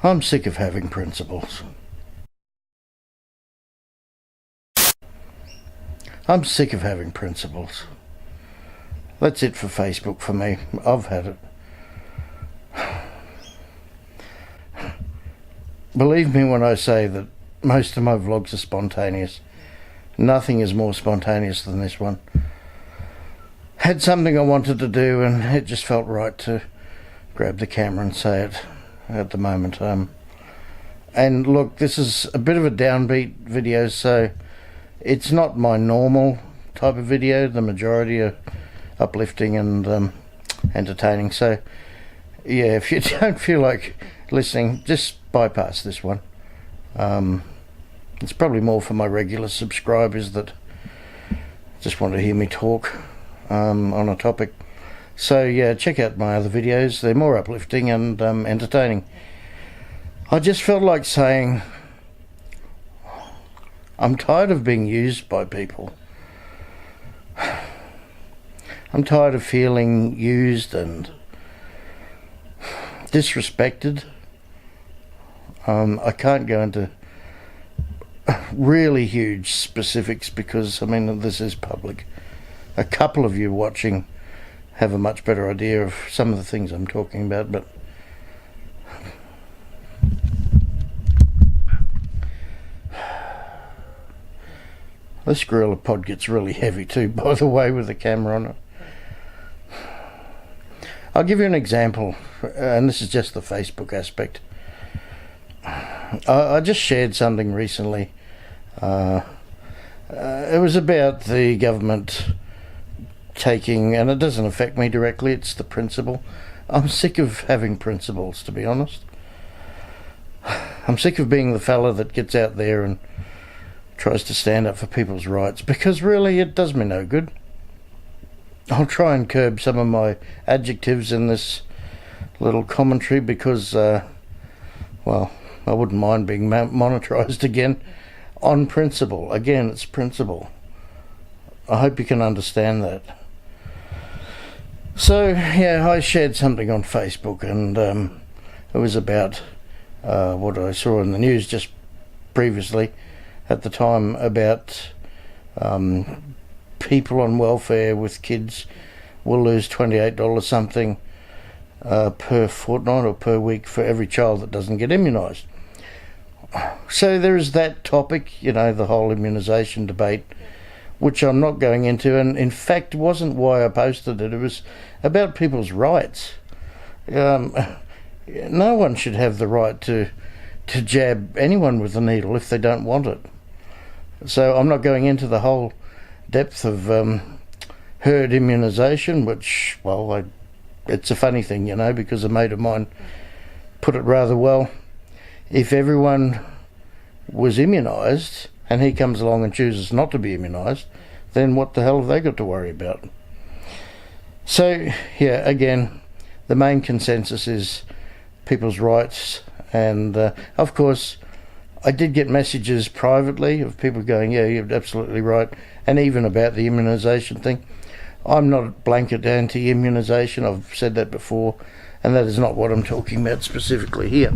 I'm sick of having principles. I'm sick of having principles. That's it for Facebook for me. I've had it. Believe me when I say that most of my vlogs are spontaneous. Nothing is more spontaneous than this one. Had something I wanted to do and it just felt right to grab the camera and say it at the moment. And look, this is a bit of a downbeat video, so it's not my normal type of video. The majority are uplifting and entertaining. So yeah, if you don't feel like listening, just bypass this one. It's probably more for my regular subscribers that just want to hear me talk on a topic. So yeah, check out my other videos. They're more uplifting and entertaining. I just felt like saying I'm tired of being used by people. I'm tired of feeling used and disrespected. I can't go into really huge specifics because, I mean, this is public. A couple of you watching have a much better idea of some of the things I'm talking about, but this gorilla pod gets really heavy too, by the way, with the camera on it. I'll give you an example, and this is just the Facebook aspect. I just shared something recently. It was about the government taking, and it doesn't affect me directly, it's the principle. I'm sick of having principles, to be honest. I'm sick of being the fella that gets out there and tries to stand up for people's rights, because really it does me no good. I'll try and curb some of my adjectives in this little commentary because, well, I wouldn't mind being monetized again on principle. Again, it's principle. I hope you can understand that. So, yeah, I shared something on Facebook, and it was about what I saw in the news just previously at the time about people on welfare with kids will lose $28 something per fortnight or per week for every child that doesn't get immunised. So there is that topic, you know, the whole immunisation debate, which I'm not going into, and in fact wasn't why I posted it. It was about people's rights. No one should have the right to jab anyone with a needle if they don't want it. So I'm not going into the whole depth of herd immunisation, which, well, it's a funny thing, you know, because a mate of mine put it rather well. If everyone was immunised and he comes along and chooses not to be immunised, then what the hell have they got to worry about? So, yeah, again, the main consensus is people's rights, and of course I did get messages privately of people going, yeah, you're absolutely right, and even about the immunisation thing. I'm not a blanket anti-immunisation, I've said that before, and that is not what I'm talking about specifically here.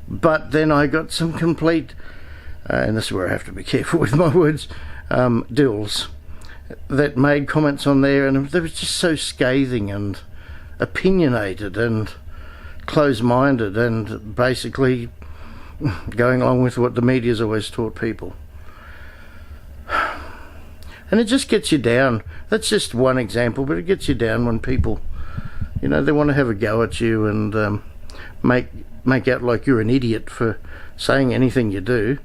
But then I got some complete, and this is where I have to be careful with my words, dills that made comments on there, and they were just so scathing and opinionated and close-minded and basically going along with what the media's always taught people. And it just gets you down. That's just one example, but it gets you down when people, you know, they want to have a go at you and make out like you're an idiot for saying anything you do,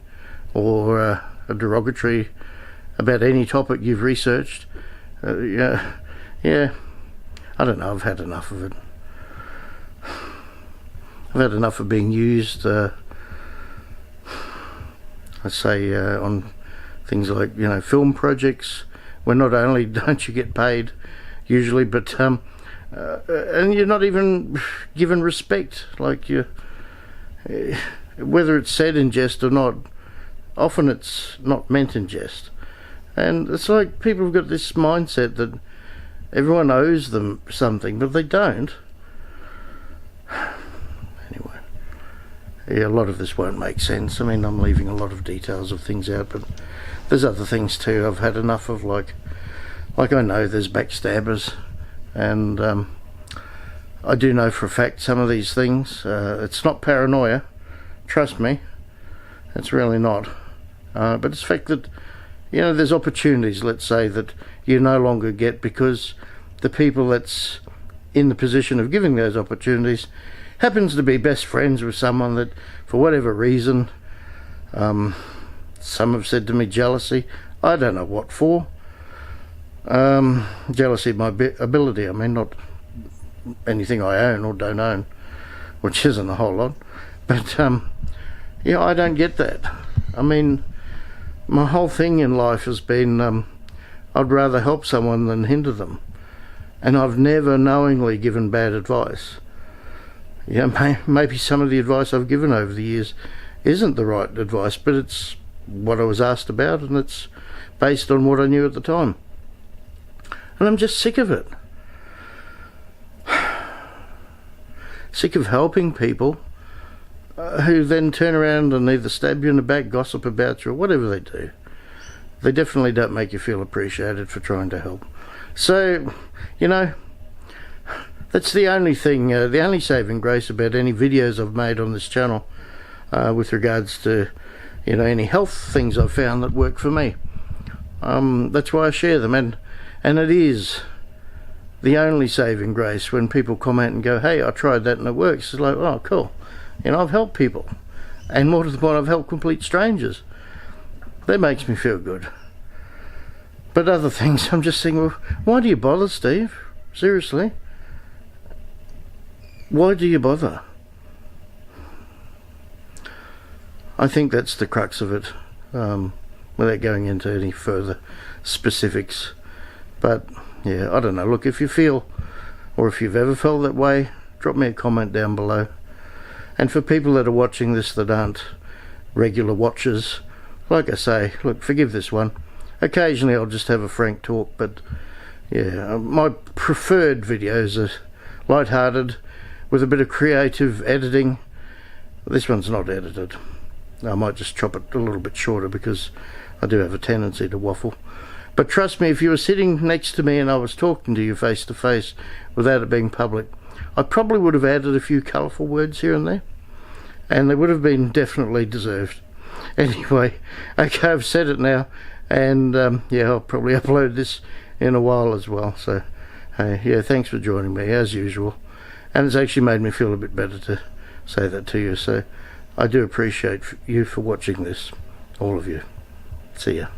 or a derogatory about any topic you've researched. Yeah, I don't know, I've had enough of it. I've had enough of being used, I say, on things like, you know, film projects, where not only don't you get paid usually, but and you're not even given respect. Like, you, whether it's said in jest or not, often it's not meant in jest. And it's like people have got this mindset that everyone owes them something, but they don't. Anyway. yeah, a lot of this won't make sense. I mean, I'm leaving a lot of details of things out, but there's other things too I've had enough of, like I know there's backstabbers, and I do know for a fact some of these things, it's not paranoia, trust me, it's really not, but it's the fact that, you know, there's opportunities, let's say, that you no longer get because the people that's in the position of giving those opportunities happens to be best friends with someone that, for whatever reason, some have said to me jealousy, I don't know what for, jealousy of my ability, I mean, not anything I own or don't own, which isn't a whole lot, but yeah, I don't get that. I mean, my whole thing in life has been I'd rather help someone than hinder them, and I've never knowingly given bad advice. Yeah, maybe some of the advice I've given over the years isn't the right advice, but it's what I was asked about, and it's based on what I knew at the time. And I'm just sick of it. Sick of helping people who then turn around and either stab you in the back, gossip about you, or whatever they do. They definitely don't make you feel appreciated for trying to help. So, you know, that's the only thing, the only saving grace about any videos I've made on this channel with regards to, you know, any health things I've found that work for me. That's why I share them, and it is the only saving grace when people comment and go, hey, I tried that and it works. It's like, oh, cool. You know, I've helped people, and more to the point, I've helped complete strangers. That makes me feel good. But other things, I'm just thinking, well, why do you bother, Steve? Seriously? Why do you bother? I think that's the crux of it, without going into any further specifics. But yeah, I don't know. Look, if you feel, or if you've ever felt that way, drop me a comment down below. And for people that are watching this that aren't regular watchers, like I say, look, forgive this one. Occasionally I'll just have a frank talk, but yeah, my preferred videos are light-hearted with a bit of creative editing. This one's not edited. I might just chop it a little bit shorter because I do have a tendency to waffle. But trust me, if you were sitting next to me and I was talking to you face to face without it being public, I probably would have added a few colourful words here and there, and they would have been definitely deserved. Anyway, okay, I've said it now, and yeah, I'll probably upload this in a while as well. So yeah, thanks for joining me as usual, and it's actually made me feel a bit better to say that to you. So I do appreciate you for watching this, all of you. See ya.